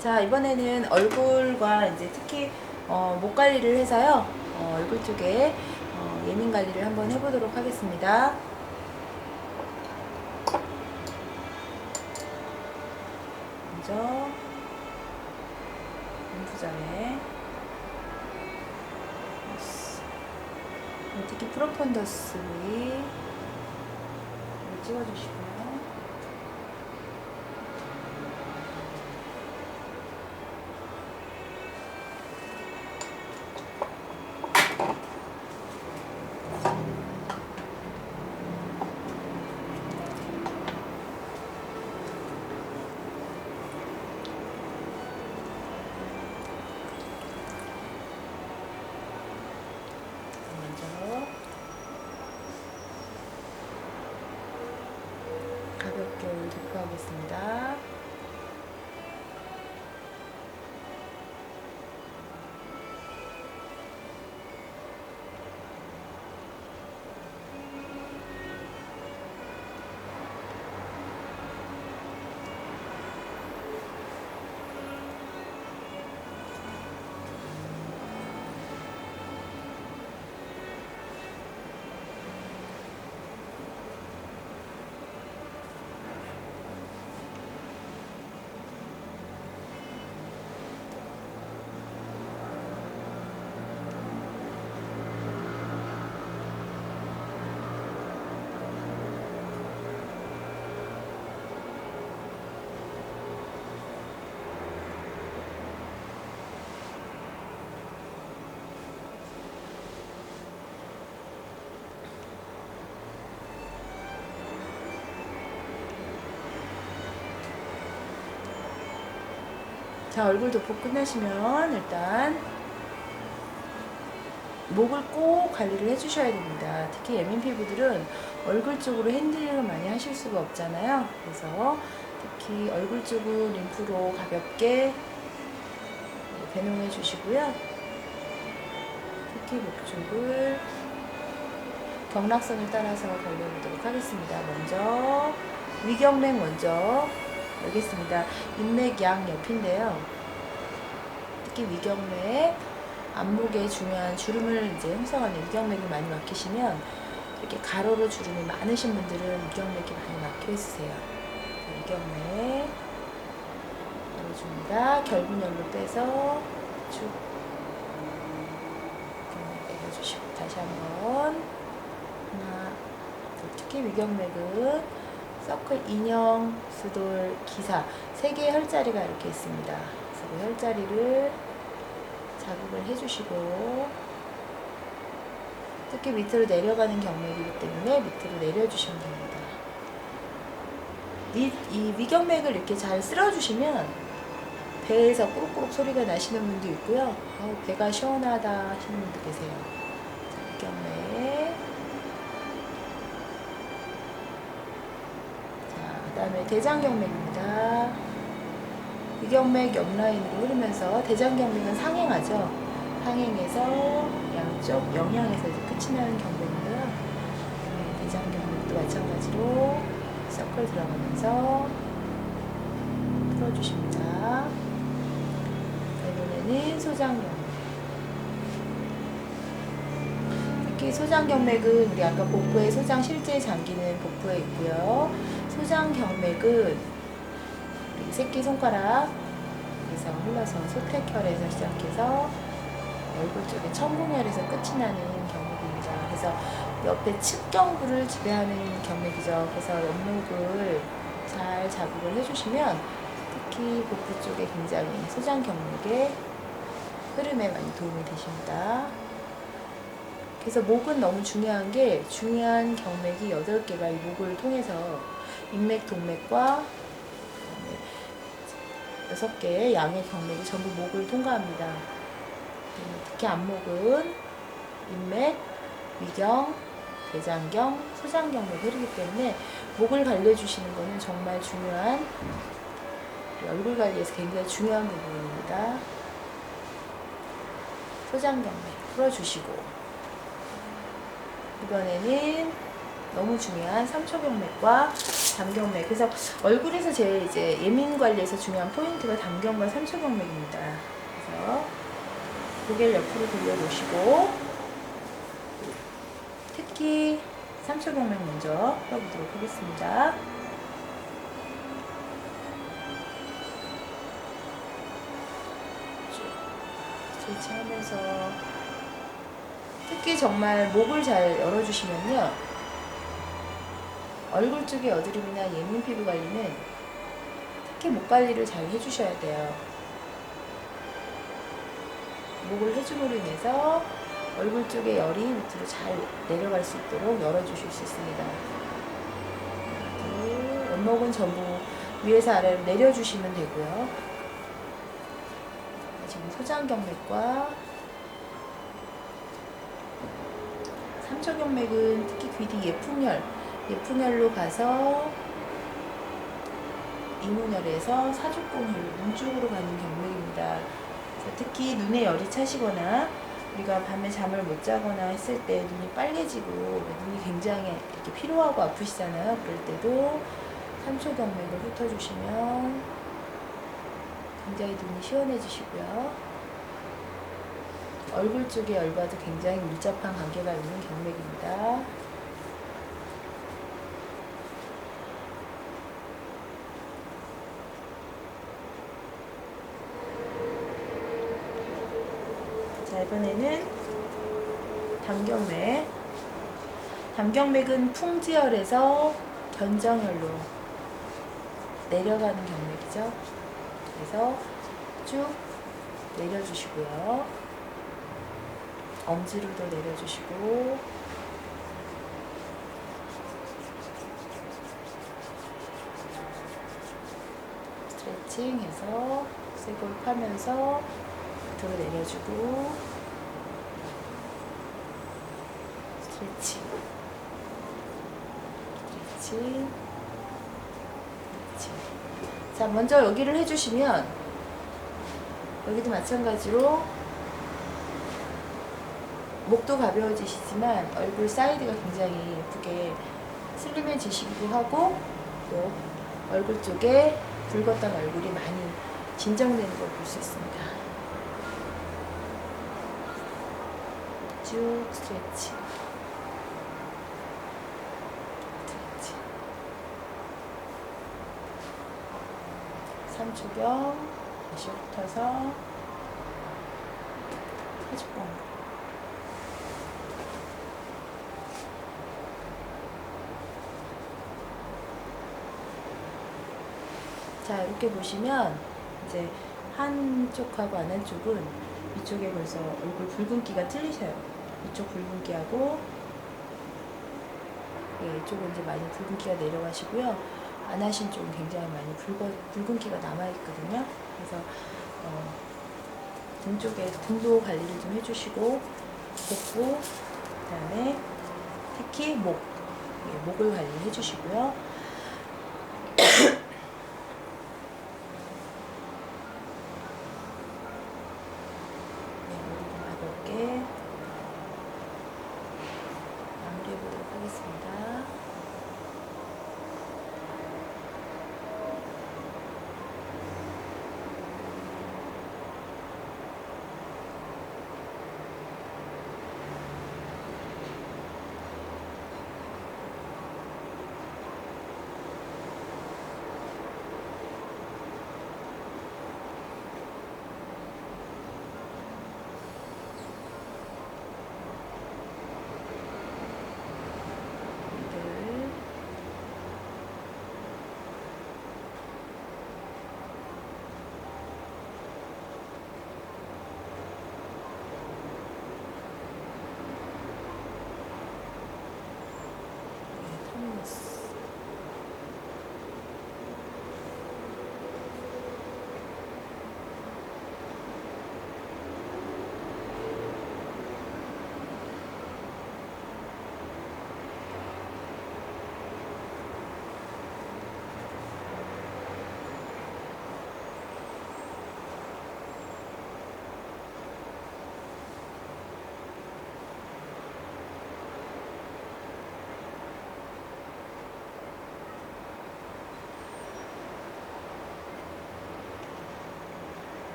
자, 이번에는 얼굴과 이제 특히 목 관리를 해서요. 얼굴 쪽에 예민 관리를 한번 해보도록 하겠습니다. 먼저 인fu전에 특히 프로펀더스 부위 찍어주시고요. 가볍게 도포하겠습니다. 자, 얼굴 도포 끝나시면 일단 목을 꼭 관리를 해주셔야 됩니다. 특히 예민 피부들은 얼굴 쪽으로 핸들링을 많이 하실 수가 없잖아요. 그래서 특히 얼굴 쪽을 림프로 가볍게 배농해 주시고요. 특히 목 쪽을 경락선을 따라서 관리해보도록 하겠습니다. 먼저 위경맥 먼저 열겠습니다. 인맥 양 옆인데요. 특히 위경맥 안목에 중요한 주름을 이제 형성하는 위경맥이 많이 막히시면 이렇게 가로로 주름이 많으신 분들은 위경맥이 많이 막혀 있으세요. 위경맥 열어줍니다. 결분열로 빼서 쭉 위경맥 내려주시고 다시 한번 하나, 특히 위경맥은 서클, 인형, 수돌, 기사 3개의 혈자리가 이렇게 있습니다. 그래서 그 혈자리를 자극을 해주시고 특히 밑으로 내려가는 경맥이기 때문에 밑으로 내려주시면 됩니다. 이 위경맥을 이렇게 잘 쓸어주시면 배에서 꾸룩꾸룩 소리가 나시는 분도 있고요. 배가 시원하다 하시는 분도 계세요. 자, 위경맥. 그 다음에 대장경맥입니다. 위경맥 옆라인으로 흐르면서 대장경맥은 상행하죠. 상행해서 양쪽 영향에서 이제 끝이 나는 경맥인데요. 대장경맥도 마찬가지로 서클 들어가면서 풀어주십니다. 이번에는 소장경맥. 특히 소장경맥은 우리 아까 복부에 소장 실제 장기는 복부에 있고요. 소장경맥은 우리 새끼손가락에서 흘러서 소태혈에서 시작해서 얼굴 쪽에 천궁혈에서 끝이 나는 경맥입니다. 그래서 옆에 측경부를 지배하는 경맥이죠. 그래서 옆목을 잘 자극을 해주시면 특히 복부 쪽에 굉장히 소장경맥의 흐름에 많이 도움이 되십니다. 그래서 목은 너무 중요한 게 중요한 경맥이 8개가 이 목을 통해서 인맥, 동맥과 6개의 양의 경맥이 전부 목을 통과합니다. 특히 안목은 인맥, 위경, 대장경, 소장경맥이 흐르기 때문에 목을 관리해 주시는 것은 정말 중요한 얼굴 관리에서 굉장히 중요한 부분입니다. 소장경맥 풀어주시고 이번에는 너무 중요한 삼초경맥과 담경맥. 그래서 얼굴에서 제일 이제 예민 관리에서 중요한 포인트가 담경과 삼초경맥입니다. 그래서 고개를 옆으로 돌려놓으시고 특히 삼초경맥 먼저 풀어보도록 하겠습니다. 스트레칭 하면서 특히 정말 목을 잘 열어주시면요, 얼굴 쪽의 여드름이나 예민 피부 관리는 특히 목 관리를 잘 해주셔야 돼요. 목을 해줌으로 인해서 얼굴 쪽에 열이 밑으로 잘 내려갈 수 있도록 열어주실 수 있습니다. 원목은 전부 위에서 아래로 내려주시면 되고요. 지금 소장경맥과 삼초경맥은 특히 귀 뒤 예풍혈로 가서 이문혈에서 사족공혈, 눈 쪽으로 가는 경맥입니다. 특히 눈에 열이 차시거나 우리가 밤에 잠을 못 자거나 했을 때 눈이 빨개지고 눈이 굉장히 이렇게 피로하고 아프시잖아요. 그럴 때도 삼초경맥을 훑어주시면 굉장히 눈이 시원해지시고요. 얼굴 쪽의 열과도 굉장히 밀접한 관계가 있는 경맥입니다. 자, 이번에는 담경맥. 담경맥은 풍지혈에서 견정혈로 내려가는 경맥이죠. 그래서 쭉 내려주시고요. 엄지로도 내려주시고, 스트레칭 해서 쇄골 파면서 밑으로 내려주고, 스트레칭, 스트레칭, 스트레칭. 자, 먼저 여기를 해주시면 여기도 마찬가지로 목도 가벼워지시지만 얼굴 사이드가 굉장히 예쁘게 슬림해지시기도 하고, 또 얼굴 쪽에 붉었던 얼굴이 많이 진정되는 걸 볼 수 있습니다. 쭉 스트레칭, 스트레칭. 삼초경 다시 훑어서 사족경. 자, 이렇게 보시면 이제 한쪽하고 안 한쪽은 이쪽에 벌써 얼굴 붉은기가 틀리셔요. 이쪽 붉은기하고 이쪽은 이제 많이 붉은기가 내려가시고요. 안 하신 쪽은 굉장히 많이 붉은기가 남아있거든요. 그래서 등 쪽에 등도 관리를 좀 해주시고, 복부, 그 다음에 특히 목을 관리를 해주시고요. 마무리해보도록 하겠습니다.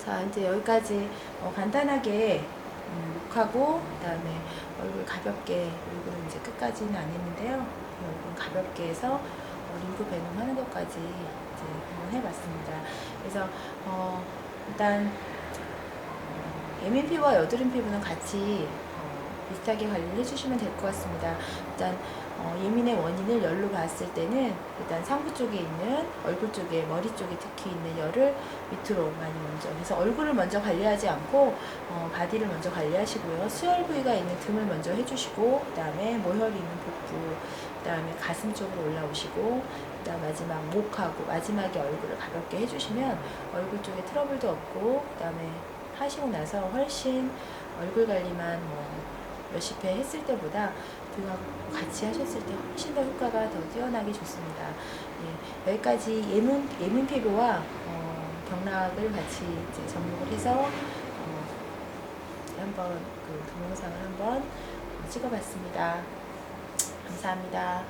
자, 이제 여기까지 간단하게 목하고 그다음에 얼굴 가볍게, 얼굴은 이제 끝까지는 안 했는데요. 얼굴 가볍게 해서 림프 배농하는 것까지 이제 한번 해봤습니다. 그래서 일단 예민 피부와 여드름 피부는 같이 비슷하게 관리를 해주시면 될 것 같습니다. 일단 예민의 원인을 열로 봤을 때는 일단 상부 쪽에 있는 얼굴 쪽에, 머리 쪽에 특히 있는 열을 밑으로 많이 먼저, 그래서 얼굴을 먼저 관리하지 않고 바디를 먼저 관리하시고요. 수혈 부위가 있는 등을 먼저 해주시고, 그 다음에 모혈이 있는 복부, 그 다음에 가슴 쪽으로 올라오시고, 그 다음 마지막 목하고 마지막에 얼굴을 가볍게 해주시면 얼굴 쪽에 트러블도 없고, 그 다음에 하시고 나서 훨씬 얼굴 관리만 몇십 회 했을 때보다 등하고 같이 하셨을 때 훨씬 더 효과가 더 뛰어나게 좋습니다. 예, 여기까지 예민 피부와 경락을 같이 이제 접목을 해서 한번 그 동영상을 한번 찍어봤습니다. 감사합니다.